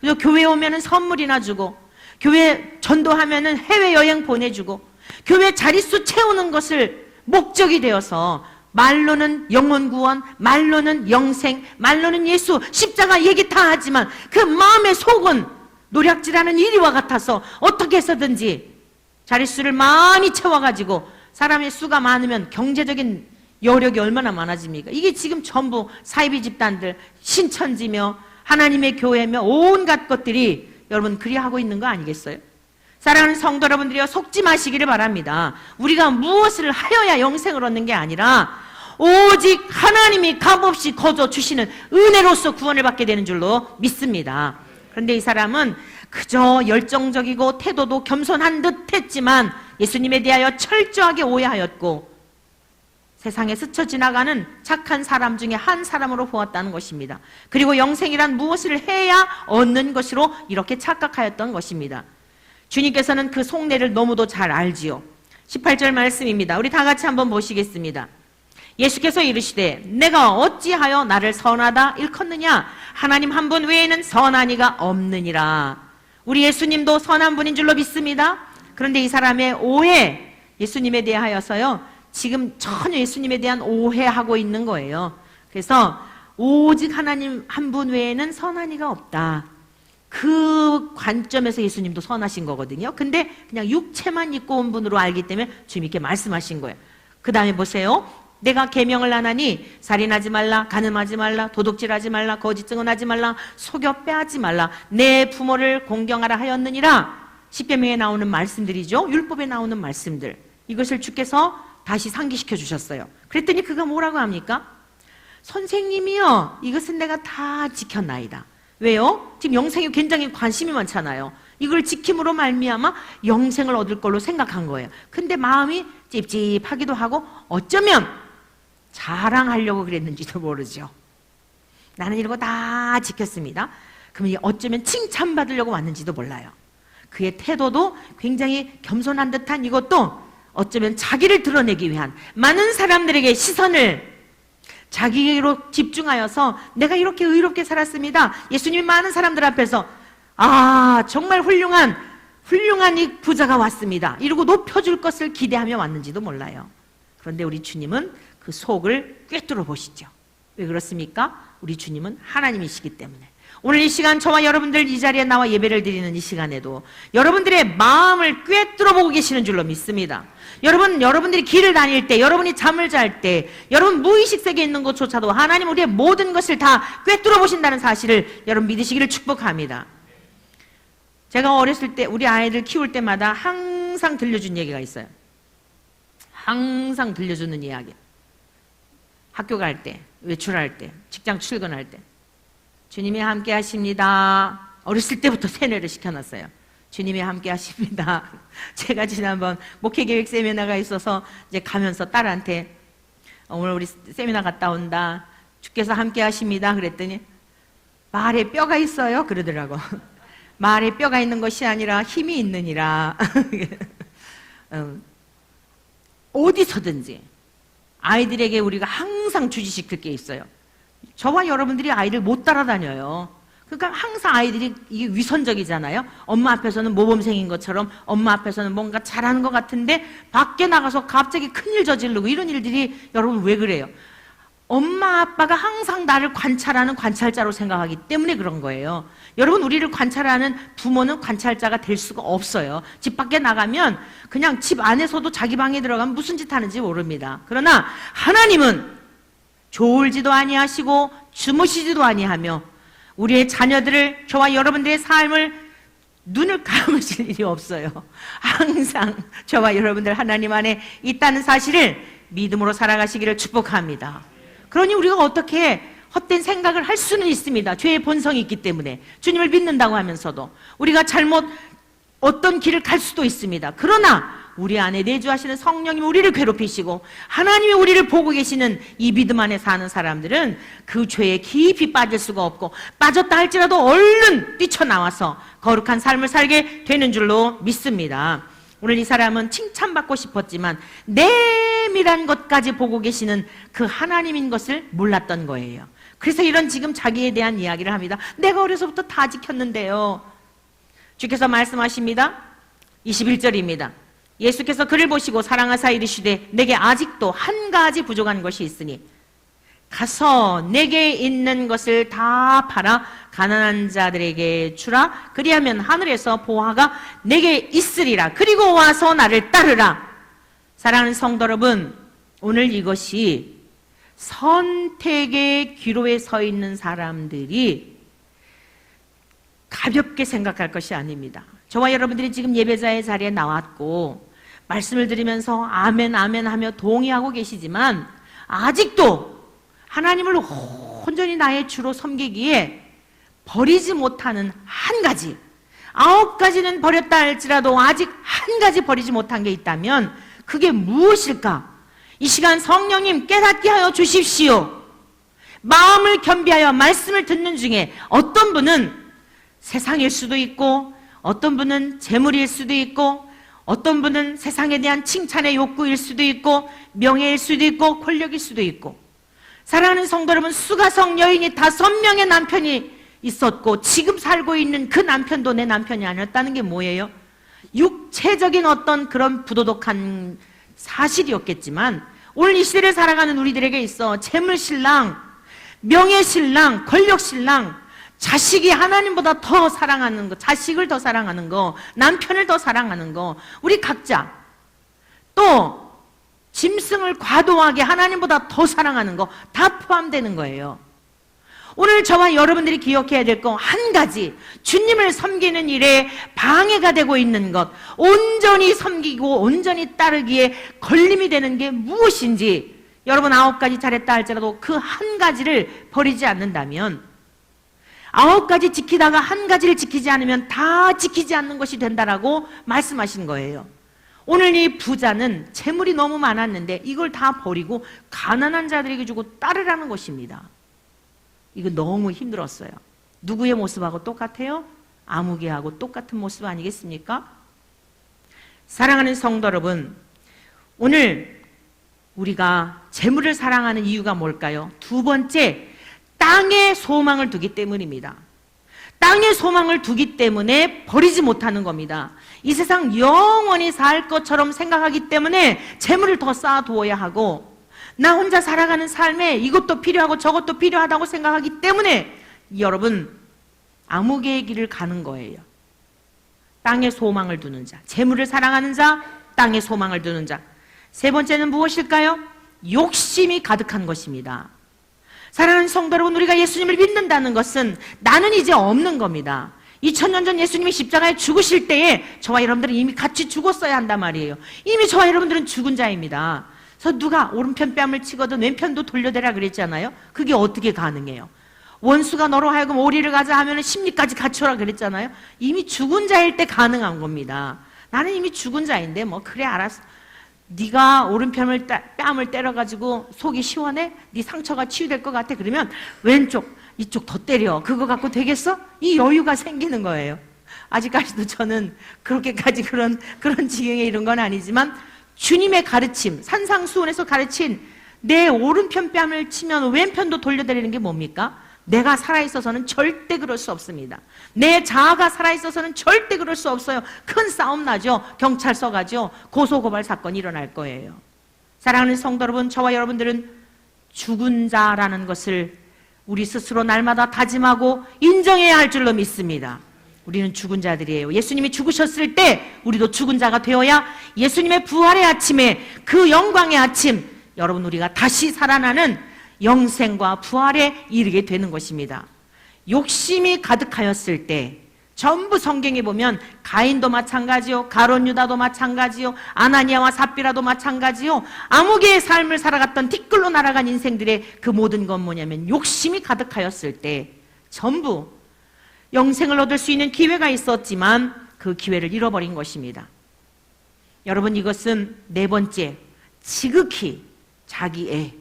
그래서 교회 오면은 선물이나 주고, 교회 전도하면은 해외여행 보내주고, 교회 자릿수 채우는 것을 목적이 되어서 말로는 영혼 구원, 말로는 영생, 말로는 예수, 십자가 얘기 다 하지만 그 마음의 속은 노략질하는 이리와 같아서 어떻게 해서든지 자릿수를 많이 채워가지고, 사람의 수가 많으면 경제적인 여력이 얼마나 많아집니까? 이게 지금 전부 사이비 집단들, 신천지며 하나님의 교회며 온갖 것들이 여러분 그리하고 있는 거 아니겠어요? 사랑하는 성도 여러분들이여, 속지 마시기를 바랍니다. 우리가 무엇을 하여야 영생을 얻는 게 아니라 오직 하나님이 값없이 거저 주시는 은혜로서 구원을 받게 되는 줄로 믿습니다. 그런데 이 사람은 그저 열정적이고 태도도 겸손한 듯 했지만 예수님에 대하여 철저하게 오해하였고, 세상에 스쳐 지나가는 착한 사람 중에 한 사람으로 보았다는 것입니다. 그리고 영생이란 무엇을 해야 얻는 것으로 이렇게 착각하였던 것입니다. 주님께서는 그 속내를 너무도 잘 알지요. 18절 말씀입니다. 우리 다 같이 한번 보시겠습니다. 예수께서 이르시되 내가 어찌하여 나를 선하다 일컫느냐? 하나님 한 분 외에는 선한 이가 없느니라. 우리 예수님도 선한 분인 줄로 믿습니다. 그런데 이 사람의 오해, 예수님에 대하여서요, 지금 전혀 예수님에 대한 오해하고 있는 거예요. 그래서 오직 하나님 한 분 외에는 선한 이가 없다. 그 관점에서 예수님도 선하신 거거든요. 근데 그냥 육체만 입고 온 분으로 알기 때문에 주님 이렇게 말씀하신 거예요. 그 다음에 보세요. 내가 계명을 안 하니 살인하지 말라, 간음하지 말라, 도둑질하지 말라, 거짓 증언하지 말라, 속여 빼앗지 말라, 내 부모를 공경하라 하였느니라. 십계명에 나오는 말씀들이죠. 율법에 나오는 말씀들, 이것을 주께서 다시 상기시켜 주셨어요. 그랬더니 그가 뭐라고 합니까? 선생님이요, 이것은 내가 다 지켰나이다. 왜요? 지금 영생에 굉장히 관심이 많잖아요. 이걸 지킴으로 말미암아 영생을 얻을 걸로 생각한 거예요. 근데 마음이 찝찝하기도 하고 어쩌면 자랑하려고 그랬는지도 모르죠. 나는 이런 거 다 지켰습니다. 그러면 어쩌면 칭찬받으려고 왔는지도 몰라요. 그의 태도도 굉장히 겸손한 듯한 이것도 어쩌면 자기를 드러내기 위한 많은 사람들에게 시선을 자기로 집중하여서 내가 이렇게 의롭게 살았습니다. 예수님이 많은 사람들 앞에서 정말 훌륭한 이 부자가 왔습니다. 이러고 높여줄 것을 기대하며 왔는지도 몰라요. 그런데 우리 주님은 그 속을 꿰뚫어 보시죠. 왜 그렇습니까? 우리 주님은 하나님이시기 때문에. 오늘 이 시간 저와 여러분들 이 자리에 나와 예배를 드리는 이 시간에도 여러분들의 마음을 꿰뚫어 보고 계시는 줄로 믿습니다. 여러분들이 길을 다닐 때, 여러분이 잠을 잘 때, 여러분 무의식 세계에 있는 것조차도 하나님 우리의 모든 것을 다 꿰뚫어 보신다는 사실을 여러분 믿으시기를 축복합니다. 제가 어렸을 때 우리 아이들 키울 때마다 항상 들려준 얘기가 있어요. 항상 들려주는 이야기. 학교 갈 때, 외출할 때, 직장 출근할 때 주님이 함께 하십니다. 어렸을 때부터 세뇌를 시켜놨어요. 주님이 함께 하십니다. 제가 지난번 목회계획 세미나가 있어서 이제 가면서 딸한테 오늘 우리 세미나 갔다 온다. 주께서 함께 하십니다. 그랬더니 말에 뼈가 있어요. 그러더라고. 말에 뼈가 있는 것이 아니라 힘이 있느니라. 어디서든지 아이들에게 우리가 항상 주지시킬 게 있어요. 저와 여러분들이 아이를 못 따라다녀요. 그러니까 항상 아이들이 이게 위선적이잖아요. 엄마 앞에서는 모범생인 것처럼 엄마 앞에서는 뭔가 잘하는 것 같은데 밖에 나가서 갑자기 큰일 저지르고 이런 일들이 여러분 왜 그래요? 엄마 아빠가 항상 나를 관찰하는 관찰자로 생각하기 때문에 그런 거예요. 여러분 우리를 관찰하는 부모는 관찰자가 될 수가 없어요. 집 밖에 나가면 그냥 집 안에서도 자기 방에 들어가면 무슨 짓 하는지 모릅니다. 그러나 하나님은 졸지도 아니하시고 주무시지도 아니하며 우리의 자녀들을 저와 여러분들의 삶을 눈을 감으실 일이 없어요. 항상 저와 여러분들 하나님 안에 있다는 사실을 믿음으로 살아가시기를 축복합니다. 그러니 우리가 어떻게 헛된 생각을 할 수는 있습니다. 죄의 본성이 있기 때문에 주님을 믿는다고 하면서도 우리가 잘못 어떤 길을 갈 수도 있습니다. 그러나 우리 안에 내주하시는 성령님이 우리를 괴롭히시고 하나님이 우리를 보고 계시는 이 믿음 안에 사는 사람들은 그 죄에 깊이 빠질 수가 없고 빠졌다 할지라도 얼른 뛰쳐나와서 거룩한 삶을 살게 되는 줄로 믿습니다. 오늘 이 사람은 칭찬받고 싶었지만 내밀한 것까지 보고 계시는 그 하나님인 것을 몰랐던 거예요. 그래서 이런 지금 자기에 대한 이야기를 합니다. 내가 어려서부터 다 지켰는데요. 주께서 말씀하십니다. 21절입니다. 예수께서 그를 보시고 사랑하사 이르시되 내게 아직도 한 가지 부족한 것이 있으니 가서 내게 있는 것을 다 팔아 가난한 자들에게 주라. 그리하면 하늘에서 보화가 내게 있으리라. 그리고 와서 나를 따르라. 사랑하는 성도 여러분, 오늘 이것이 선택의 기로에 서 있는 사람들이 가볍게 생각할 것이 아닙니다. 저와 여러분들이 지금 예배자의 자리에 나왔고 말씀을 드리면서 아멘 아멘 하며 동의하고 계시지만 아직도 하나님을 온전히 나의 주로 섬기기에 버리지 못하는 한 가지, 9가지는 버렸다 할지라도 아직 한 가지 버리지 못한 게 있다면 그게 무엇일까? 이 시간 성령님 깨닫게 하여 주십시오. 마음을 겸비하여 말씀을 듣는 중에 어떤 분은 세상일 수도 있고 어떤 분은 재물일 수도 있고 어떤 분은 세상에 대한 칭찬의 욕구일 수도 있고 명예일 수도 있고 권력일 수도 있고 사랑하는 성도 여러분, 수가성 여인이 5명의 남편이 있었고 지금 살고 있는 그 남편도 내 남편이 아니었다는 게 뭐예요? 육체적인 어떤 그런 부도덕한 사실이었겠지만 오늘 이 시대를 살아가는 우리들에게 있어 재물신랑, 명예신랑, 권력신랑, 자식이 하나님보다 더 사랑하는 거, 자식을 더 사랑하는 거, 남편을 더 사랑하는 거, 우리 각자 또 짐승을 과도하게 하나님보다 더 사랑하는 거 다 포함되는 거예요. 오늘 저와 여러분들이 기억해야 될 거 한 가지, 주님을 섬기는 일에 방해가 되고 있는 것, 온전히 섬기고 온전히 따르기에 걸림이 되는 게 무엇인지 여러분 9가지 잘했다 할지라도 그 한 가지를 버리지 않는다면 9가지 지키다가 한 가지를 지키지 않으면 다 지키지 않는 것이 된다라고 말씀하신 거예요. 오늘 이 부자는 재물이 너무 많았는데 이걸 다 버리고 가난한 자들에게 주고 따르라는 것입니다. 이거 너무 힘들었어요. 누구의 모습하고 똑같아요? 아무개하고 똑같은 모습 아니겠습니까? 사랑하는 성도 여러분, 오늘 우리가 재물을 사랑하는 이유가 뭘까요? 두 번째, 땅에 소망을 두기 때문입니다. 땅에 소망을 두기 때문에 버리지 못하는 겁니다. 이 세상 영원히 살 것처럼 생각하기 때문에 재물을 더 쌓아두어야 하고, 나 혼자 살아가는 삶에 이것도 필요하고 저것도 필요하다고 생각하기 때문에 여러분 암흑의 길을 가는 거예요. 땅에 소망을 두는 자, 재물을 사랑하는 자, 땅에 소망을 두는 자. 세 번째는 무엇일까요? 욕심이 가득한 것입니다. 사랑하는 성도 여러분, 우리가 예수님을 믿는다는 것은 나는 이제 없는 겁니다. 2000년 전 예수님이 십자가에 죽으실 때에 저와 여러분들은 이미 같이 죽었어야 한단 말이에요. 이미 저와 여러분들은 죽은 자입니다. 그래서 누가 오른편 뺨을 치거든 왼편도 돌려대라 그랬잖아요. 그게 어떻게 가능해요? 원수가 너로 하여금 오리를 가자 하면 심리까지 갖춰라 그랬잖아요. 이미 죽은 자일 때 가능한 겁니다. 나는 이미 죽은 자인데 뭐 그래 알았어. 네가 오른편을 뺨을 때려가지고 속이 시원해? 네 상처가 치유될 것 같아? 그러면 왼쪽 이쪽 더 때려. 그거 갖고 되겠어? 이 여유가 생기는 거예요. 아직까지도 저는 그렇게까지 그런 지경에 이른 건 아니지만 주님의 가르침, 산상수훈에서 가르친 내 오른편 뺨을 치면 왼편도 돌려드리는 게 뭡니까? 내가 살아있어서는 절대 그럴 수 없습니다. 내 자아가 살아있어서는 절대 그럴 수 없어요. 큰 싸움 나죠. 경찰서 가죠. 고소고발 사건이 일어날 거예요. 사랑하는 성도 여러분, 저와 여러분들은 죽은 자라는 것을 우리 스스로 날마다 다짐하고 인정해야 할 줄로 믿습니다. 우리는 죽은 자들이에요. 예수님이 죽으셨을 때 우리도 죽은 자가 되어야 예수님의 부활의 아침에 그 영광의 아침, 여러분 우리가 다시 살아나는 영생과 부활에 이르게 되는 것입니다. 욕심이 가득하였을 때 전부 성경에 보면 가인도 마찬가지요, 가룟 유다도 마찬가지요, 아나니아와 삽비라도 마찬가지요, 암흑의 삶을 살아갔던 티끌로 날아간 인생들의 그 모든 건 뭐냐면 욕심이 가득하였을 때 전부 영생을 얻을 수 있는 기회가 있었지만 그 기회를 잃어버린 것입니다. 여러분, 이것은 네 번째, 지극히 자기애,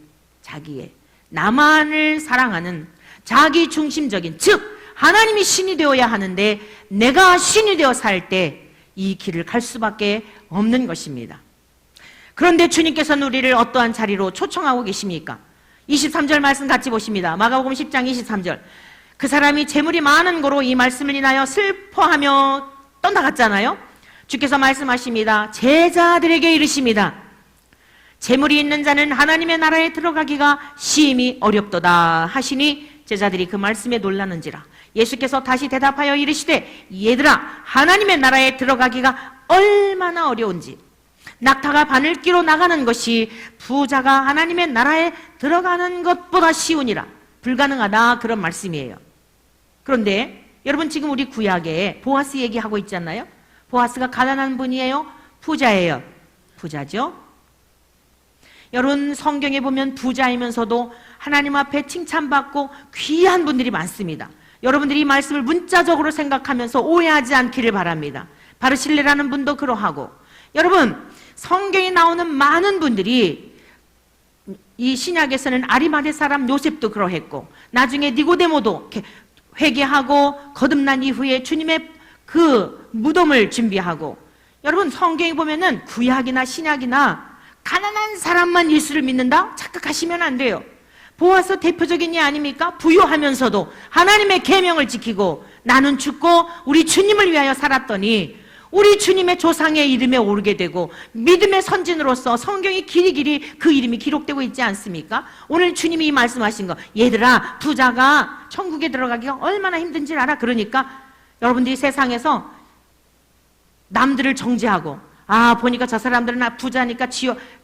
나만을 사랑하는 자기 중심적인, 즉 하나님이 신이 되어야 하는데 내가 신이 되어 살 때 이 길을 갈 수밖에 없는 것입니다. 그런데 주님께서는 우리를 어떠한 자리로 초청하고 계십니까? 23절 말씀 같이 보십니다. 마가복음 10장 23절. 그 사람이 재물이 많은 거로 이 말씀을 인하여 슬퍼하며 떠나갔잖아요. 주께서 말씀하십니다. 제자들에게 이르십니다. 재물이 있는 자는 하나님의 나라에 들어가기가 심히 어렵도다 하시니 제자들이 그 말씀에 놀라는지라. 예수께서 다시 대답하여 이르시되 얘들아, 하나님의 나라에 들어가기가 얼마나 어려운지, 낙타가 바늘기로 나가는 것이 부자가 하나님의 나라에 들어가는 것보다 쉬우니라. 불가능하다, 그런 말씀이에요. 그런데 여러분, 지금 우리 구약에 보아스 얘기하고 있잖아요. 보아스가 가난한 분이에요? 부자예요? 부자죠? 여러분, 성경에 보면 부자이면서도 하나님 앞에 칭찬받고 귀한 분들이 많습니다. 여러분들이 이 말씀을 문자적으로 생각하면서 오해하지 않기를 바랍니다. 바르실레라는 분도 그러하고, 여러분, 성경에 나오는 많은 분들이, 이 신약에서는 아리마대 사람 요셉도 그러했고, 나중에 니고데모도 회개하고 거듭난 이후에 주님의 그 무덤을 준비하고, 여러분 성경에 보면은 구약이나 신약이나 가난한 사람만 예수를 믿는다? 착각하시면 안 돼요. 보아스 대표적인 예 아닙니까? 부유하면서도 하나님의 계명을 지키고 나는 죽고 우리 주님을 위하여 살았더니 우리 주님의 조상의 이름에 오르게 되고 믿음의 선진으로서 성경이 길이 그 이름이 기록되고 있지 않습니까? 오늘 주님이 말씀하신 거, 얘들아, 부자가 천국에 들어가기가 얼마나 힘든지 알아? 그러니까 여러분들이 세상에서 남들을 정죄하고, 보니까 저 사람들은 부자니까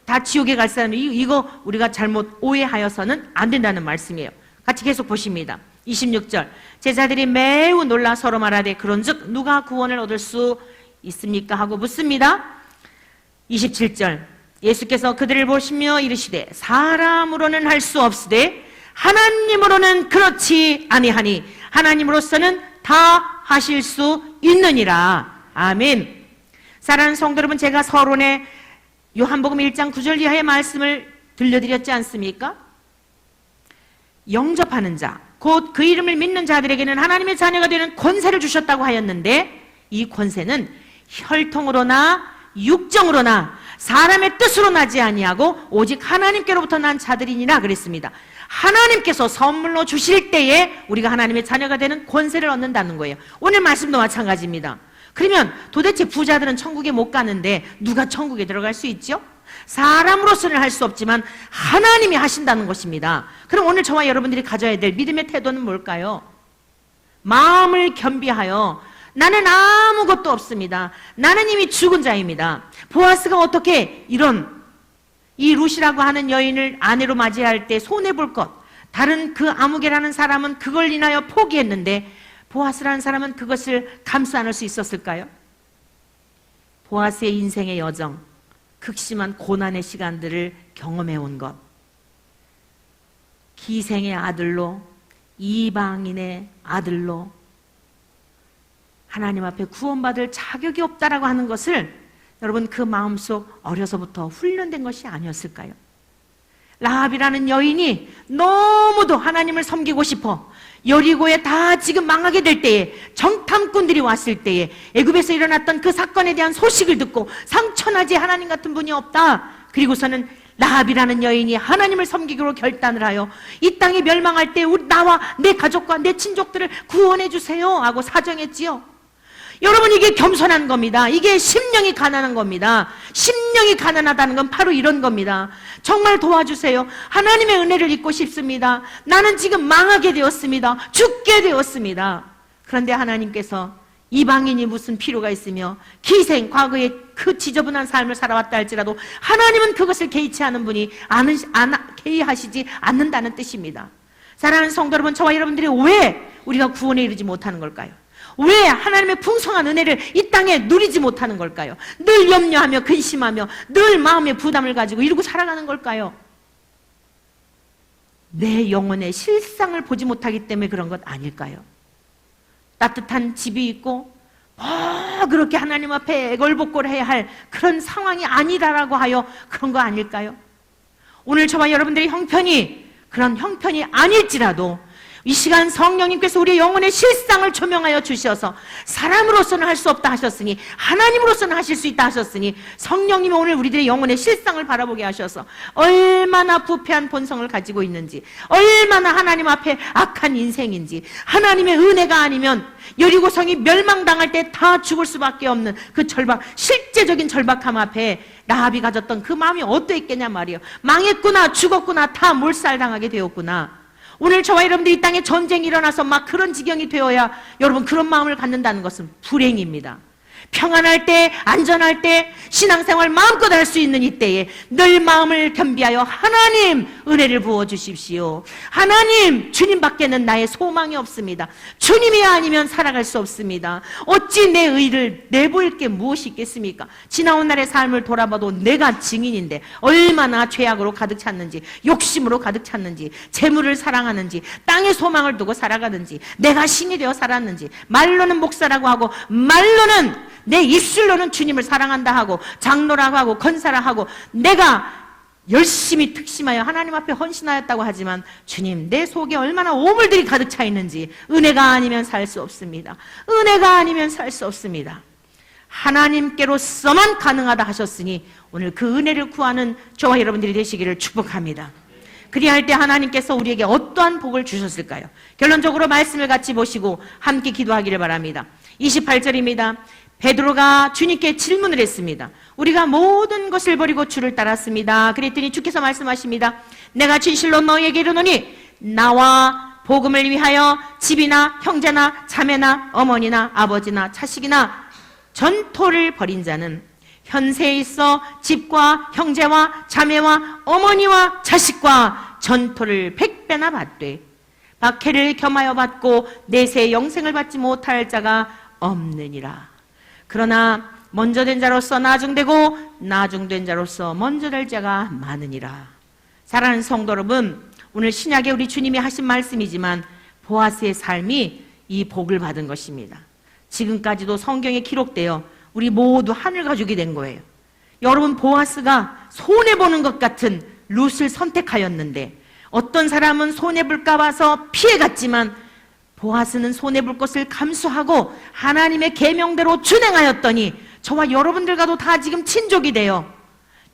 다 지옥에 갈 사람이, 이거 우리가 잘못 오해하여서는 안 된다는 말씀이에요. 같이 계속 보십니다. 26절. 제자들이 매우 놀라 서로 말하되 그런즉 누가 구원을 얻을 수 있습니까? 하고 묻습니다. 27절. 예수께서 그들을 보시며 이르시되 사람으로는 할 수 없으되 하나님으로는 그렇지 아니하니 하나님으로서는 다 하실 수 있느니라. 아멘. 사랑하는 성도 여러분, 제가 서론에 요한복음 1장 9절 이하의 말씀을 들려드렸지 않습니까? 영접하는 자, 곧 그 이름을 믿는 자들에게는 하나님의 자녀가 되는 권세를 주셨다고 하였는데, 이 권세는 혈통으로나 육정으로나 사람의 뜻으로 나지 아니하고 오직 하나님께로부터 난 자들이니라 그랬습니다. 하나님께서 선물로 주실 때에 우리가 하나님의 자녀가 되는 권세를 얻는다는 거예요. 오늘 말씀도 마찬가지입니다. 그러면 도대체 부자들은 천국에 못 가는데 누가 천국에 들어갈 수 있죠? 사람으로서는 할 수 없지만 하나님이 하신다는 것입니다. 그럼 오늘 저와 여러분들이 가져야 될 믿음의 태도는 뭘까요? 마음을 겸비하여 나는 아무것도 없습니다. 나는 이미 죽은 자입니다. 보아스가 어떻게 이 룻이라고 하는 여인을 아내로 맞이할 때 손해볼 것, 다른 그 아무개라는 사람은 그걸 인하여 포기했는데 보아스라는 사람은 그것을 감수 않을 수 있었을까요? 보아스의 인생의 여정, 극심한 고난의 시간들을 경험해온 것, 기생의 아들로, 이방인의 아들로 하나님 앞에 구원받을 자격이 없다라고 하는 것을 여러분 그 마음속 어려서부터 훈련된 것이 아니었을까요? 라합이라는 여인이 너무도 하나님을 섬기고 싶어 여리고에 다 지금 망하게 될 때에 정탐꾼들이 왔을 때에 애굽에서 일어났던 그 사건에 대한 소식을 듣고 상처나지 하나님 같은 분이 없다. 그리고서는 라합이라는 여인이 하나님을 섬기기로 결단을 하여 이 땅이 멸망할 때 나와 내 가족과 내 친족들을 구원해 주세요 하고 사정했지요. 여러분 이게 겸손한 겁니다. 이게 심령이 가난한 겁니다. 심령이 가난하다는 건 바로 이런 겁니다. 정말 도와주세요. 하나님의 은혜를 입고 싶습니다. 나는 지금 망하게 되었습니다. 죽게 되었습니다. 그런데 하나님께서 이방인이 무슨 필요가 있으며 기생, 과거에 그 지저분한 삶을 살아왔다 할지라도 하나님은 그것을 개의치 않은 분이 개의하시지 않는다는 뜻입니다. 사랑하는 성도 여러분, 저와 여러분들이 왜 우리가 구원에 이르지 못하는 걸까요? 왜 하나님의 풍성한 은혜를 이 땅에 누리지 못하는 걸까요? 늘 염려하며 근심하며 늘 마음의 부담을 가지고 이러고 살아가는 걸까요? 내 영혼의 실상을 보지 못하기 때문에 그런 것 아닐까요? 따뜻한 집이 있고 그렇게 하나님 앞에 애걸복걸해야 할 그런 상황이 아니라라고 하여 그런 거 아닐까요? 오늘 저와 여러분들의 형편이 그런 형편이 아닐지라도 이 시간 성령님께서 우리의 영혼의 실상을 조명하여 주셔서 사람으로서는 할 수 없다 하셨으니 하나님으로서는 하실 수 있다 하셨으니 성령님이 오늘 우리들의 영혼의 실상을 바라보게 하셔서 얼마나 부패한 본성을 가지고 있는지, 얼마나 하나님 앞에 악한 인생인지, 하나님의 은혜가 아니면 여리고성이 멸망당할 때 다 죽을 수밖에 없는 그 절박, 실제적인 절박함 앞에 라합이 가졌던 그 마음이 어떠했겠냐 말이에요. 망했구나, 죽었구나, 다 몰살당하게 되었구나. 오늘 저와 여러분들이 이 땅에 전쟁이 일어나서 막 그런 지경이 되어야 여러분 그런 마음을 갖는다는 것은 불행입니다. 평안할 때, 안전할 때, 신앙생활 마음껏 할 수 있는 이때에 늘 마음을 겸비하여 하나님 은혜를 부어주십시오. 하나님, 주님밖에는 나의 소망이 없습니다. 주님이 아니면 살아갈 수 없습니다. 어찌 내 의를 내보일 게 무엇이 있겠습니까? 지나온 날의 삶을 돌아봐도 내가 증인인데 얼마나 죄악으로 가득 찼는지, 욕심으로 가득 찼는지, 재물을 사랑하는지, 땅에 소망을 두고 살아가는지, 내가 신이 되어 살았는지, 말로는 목사라고 하고 말로는 내 입술로는 주님을 사랑한다 하고 장로라고 하고 권사라 하고 내가 열심히 특심하여 하나님 앞에 헌신하였다고 하지만 주님, 내 속에 얼마나 오물들이 가득 차 있는지 은혜가 아니면 살 수 없습니다. 은혜가 아니면 살 수 없습니다. 하나님께로서만 가능하다 하셨으니 오늘 그 은혜를 구하는 저와 여러분들이 되시기를 축복합니다. 그리할 때 하나님께서 우리에게 어떠한 복을 주셨을까요? 결론적으로 말씀을 같이 보시고 함께 기도하기를 바랍니다. 28절입니다. 베드로가 주님께 질문을 했습니다. 우리가 모든 것을 버리고 주를 따랐습니다. 그랬더니 주께서 말씀하십니다. 내가 진실로 너희에게 이르노니 나와 복음을 위하여 집이나 형제나 자매나 어머니나 아버지나 자식이나 전토를 벌인 자는 현세에 있어 집과 형제와 자매와 어머니와 자식과 전토를 100배나 받되 박해를 겸하여 받고 내세 영생을 받지 못할 자가 없느니라. 그러나 먼저 된 자로서 나중되고 나중된 자로서 먼저 될 자가 많으니라. 사랑하는 성도 여러분, 오늘 신약에 우리 주님이 하신 말씀이지만 보아스의 삶이 이 복을 받은 것입니다. 지금까지도 성경에 기록되어 우리 모두 하늘 가족이 된 거예요. 여러분, 보아스가 손해보는 것 같은 룻을 선택하였는데 어떤 사람은 손해볼까 봐서 피해갔지만 보아스는 손해볼 것을 감수하고 하나님의 계명대로 준행하였더니 저와 여러분들과도 다 지금 친족이 되어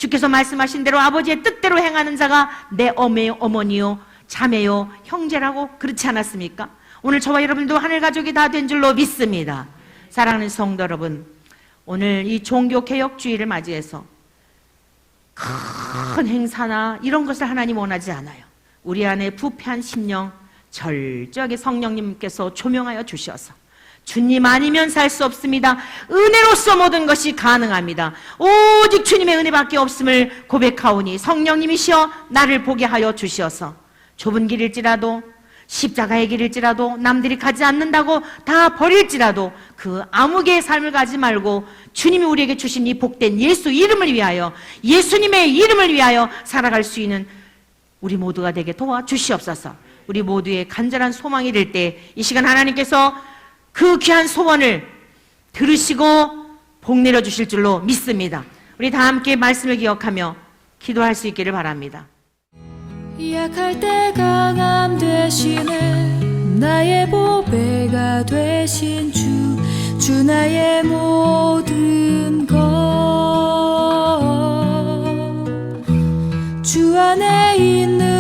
주께서 말씀하신 대로 아버지의 뜻대로 행하는 자가 내 어머니요, 어머니요, 자매요, 형제라고 그렇지 않았습니까? 오늘 저와 여러분도 하늘 가족이 다 된 줄로 믿습니다. 사랑하는 성도 여러분, 오늘 이 종교개혁주의를 맞이해서 큰 행사나 이런 것을 하나님 원하지 않아요. 우리 안에 부패한 심령 철저하게 성령님께서 조명하여 주셔서 주님 아니면 살 수 없습니다. 은혜로서 모든 것이 가능합니다. 오직 주님의 은혜밖에 없음을 고백하오니 성령님이시여 나를 보게 하여 주시어서 좁은 길일지라도 십자가의 길일지라도 남들이 가지 않는다고 다 버릴지라도 그 아무개의 삶을 가지 말고 주님이 우리에게 주신 이 복된 예수 이름을 위하여 예수님의 이름을 위하여 살아갈 수 있는 우리 모두가 되게 도와주시옵소서. 우리 모두의 간절한 소망이 될 때 이 시간 하나님께서 그 귀한 소원을 들으시고 복 내려주실 줄로 믿습니다. 우리 다 함께 말씀을 기억하며 기도할 수 있기를 바랍니다. 약할 때 강함 되시는 나의 보배가 되신 주 나의 모든 것 주 안에 있는